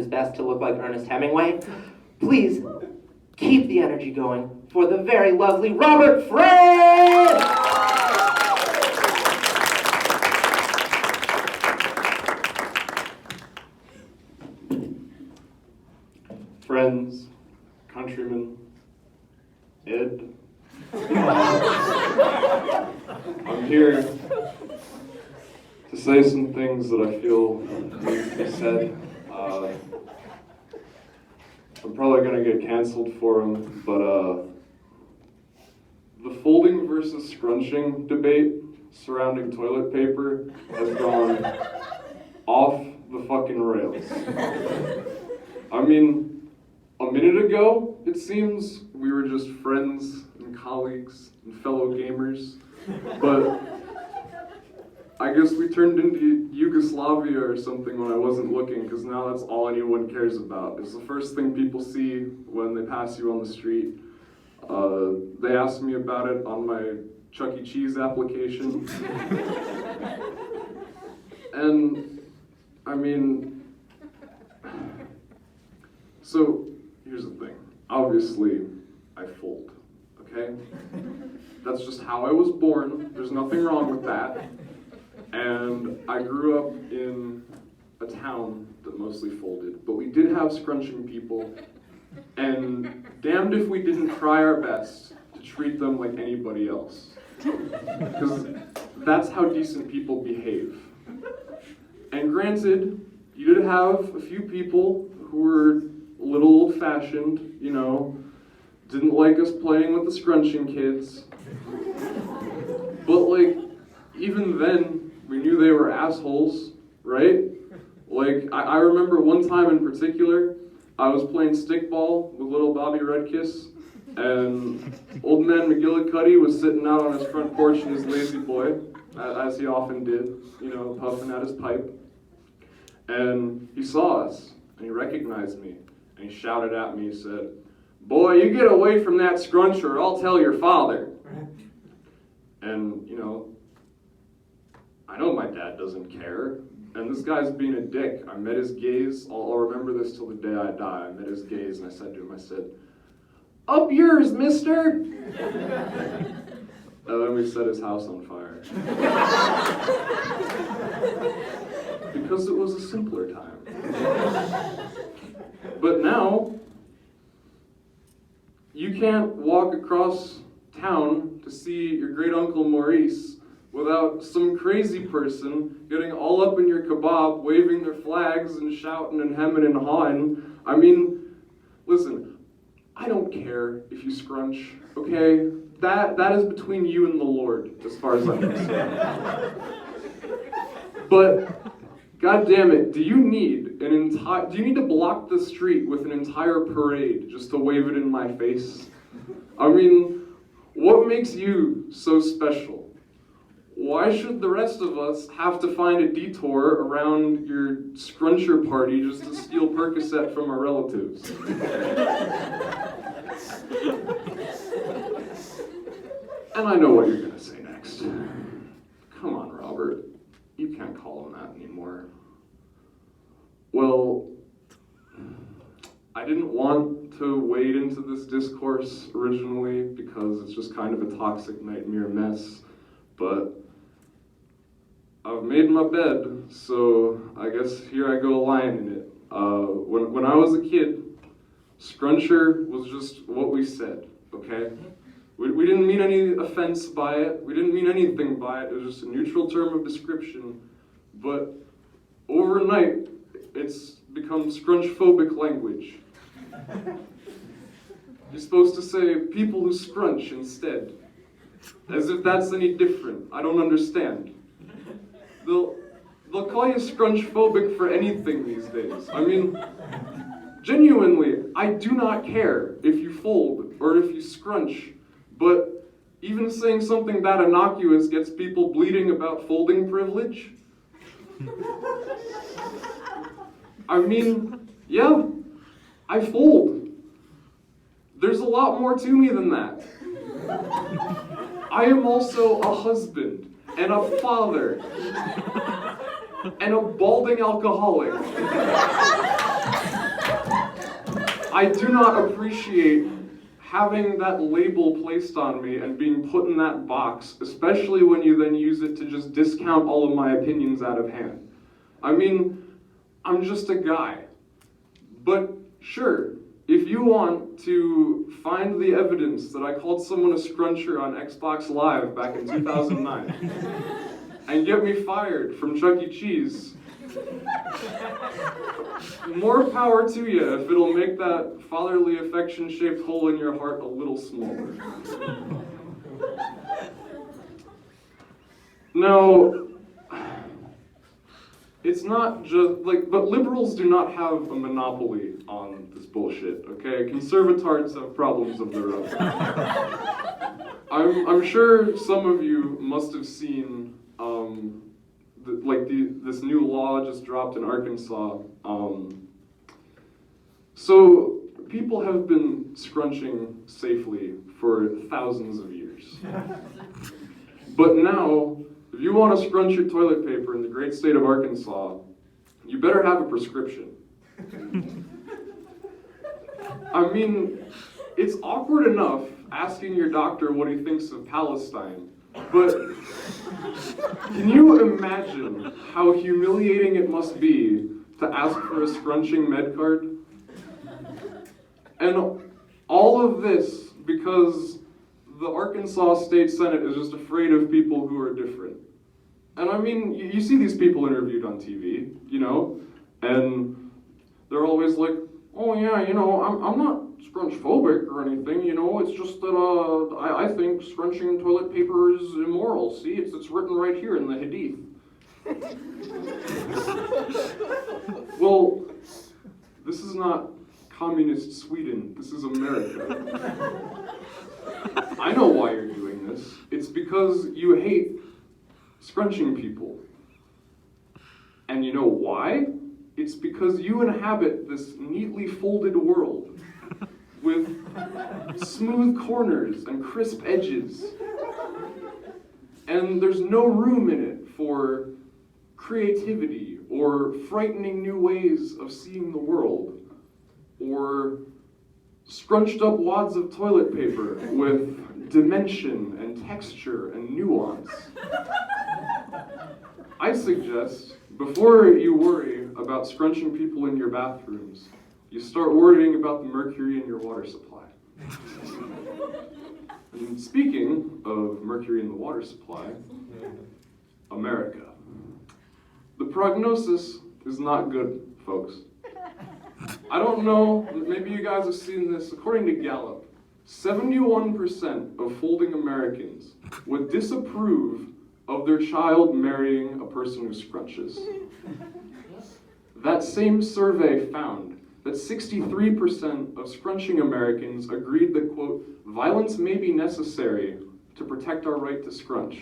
his best to look like Ernest Hemingway. Please, keep the energy going for the very lovely Robert Fred! Friends, countrymen, Ed. I'm here to say some things that I feel need to be said. I'm probably gonna get canceled for them, but the folding versus scrunching debate surrounding toilet paper has gone off the fucking rails. I mean, a minute ago, it seems, we were just friends and colleagues and fellow gamers, but I guess we turned into Yugoslavia or something when I wasn't looking, because now that's all anyone cares about. It's the first thing people see when they pass you on the street. They asked me about it on my Chuck E. Cheese application. And, I mean, so here's the thing. Obviously, I fold, okay? That's just how I was born. There's nothing wrong with that. And I grew up in a town that mostly folded, but we did have scrunching people, and damned if we didn't try our best to treat them like anybody else. Because that's how decent people behave. And granted, you did have a few people who were a little old-fashioned, you know, didn't like us playing with the scrunching kids. But like, even then, we knew they were assholes, right? Like, I remember one time in particular, I was playing stickball with little Bobby Redkiss, and old man McGillicuddy was sitting out on his front porch in his lazy boy, as he often did, you know, puffing at his pipe. And he saw us, and he recognized me, and he shouted at me, he said, "Boy, you get away from that scrunch or I'll tell your father." And, you know, I know my dad doesn't care, and this guy's being a dick. I met his gaze, I'll remember this till the day I die. I met his gaze and I said to him, I said, "Up yours, mister!" And then we set his house on fire. Because it was a simpler time. But now, you can't walk across town to see your great uncle Maurice without some crazy person getting all up in your kebab, waving their flags and shouting and hemming and hawing. I mean, listen, I don't care if you scrunch, okay? That is between you and the Lord, as far as I'm concerned. But, God damn it, do you need to block the street with an entire parade just to wave it in my face? I mean, what makes you so special? Why should the rest of us have to find a detour around your scruncher party just to steal Percocet from our relatives? And I know what you're gonna say next. Come on, Robert. You can't call him that anymore. Well, I didn't want to wade into this discourse originally because it's just kind of a toxic nightmare mess, but I've made my bed, so I guess here I go lying in it. When I was a kid, scruncher was just what we said, okay? We didn't mean any offense by it. We didn't mean anything by it. It was just a neutral term of description. But overnight, it's become scrunch-phobic language. You're supposed to say people who scrunch instead. As if that's any different. I don't understand. They'll call you scrunch-phobic for anything these days. I mean, genuinely, I do not care if you fold or if you scrunch, but even saying something that innocuous gets people bleating about folding privilege? I mean, yeah, I fold. There's a lot more to me than that. I am also a husband, and a father, and a balding alcoholic. I do not appreciate having that label placed on me and being put in that box, especially when you then use it to just discount all of my opinions out of hand. I mean, I'm just a guy. But sure, if you want to find the evidence that I called someone a scruncher on Xbox Live back in 2009 and get me fired from Chuck E. Cheese, more power to you if it'll make that fatherly affection-shaped hole in your heart a little smaller. Now, it's not just, but liberals do not have a monopoly on this bullshit, okay? Conservatards have problems of their own. I'm sure some of you must have seen, this new law just dropped in Arkansas. So people have been scrunching safely for thousands of years. But now, if you want to scrunch your toilet paper in the great state of Arkansas, you better have a prescription. I mean, it's awkward enough asking your doctor what he thinks of Palestine, but can you imagine how humiliating it must be to ask for a scrunching med card? And all of this because the Arkansas State Senate is just afraid of people who are different. And I mean, you see these people interviewed on TV, you know, and they're always like, oh yeah, you know, I'm not scrunch-phobic or anything, you know, it's just that I think scrunching toilet paper is immoral. See, it's written right here in the Hadith. Well, this is not communist Sweden, this is America. I know why you're doing this. It's because you hate scrunching people. And you know why? It's because you inhabit this neatly folded world with smooth corners and crisp edges. And there's no room in it for creativity or frightening new ways of seeing the world or scrunched up wads of toilet paper with dimension and texture and nuance. I suggest, before you worry about scrunching people in your bathrooms, you start worrying about the mercury in your water supply. And speaking of mercury in the water supply, America. The prognosis is not good, folks. I don't know, maybe you guys have seen this. According to Gallup, 71% of folding Americans would disapprove of their child marrying a person who scrunches. That same survey found that 63% of scrunching Americans agreed that, quote, violence may be necessary to protect our right to scrunch.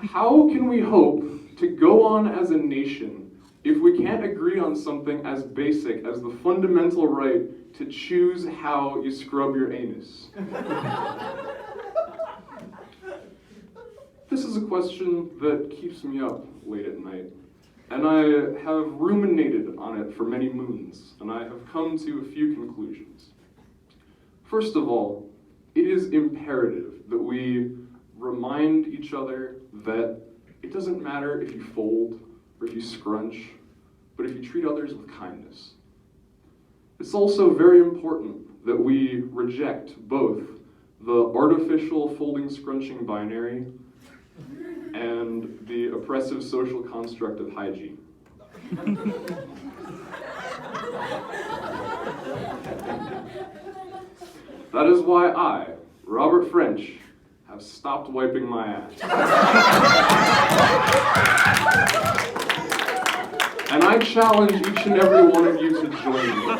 How can we hope to go on as a nation if we can't agree on something as basic as the fundamental right to choose how you scrub your anus? This is a question that keeps me up late at night, and I have ruminated on it for many moons, and I have come to a few conclusions. First of all, it is imperative that we remind each other that it doesn't matter if you fold or if you scrunch, but if you treat others with kindness. It's also very important that we reject both the artificial folding scrunching binary and the oppressive social construct of hygiene. That is why I, Robert French, have stopped wiping my ass. And I challenge each and every one of you to join me.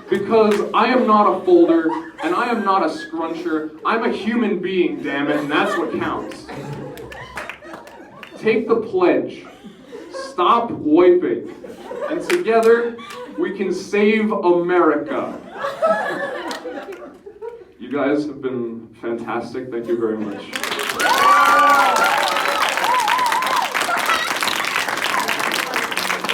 Because I am not a folder, and I am not a scruncher. I'm a human being, damn it, and that's what counts. Take the pledge. Stop wiping. And together, we can save America. You guys have been fantastic. Thank you very much.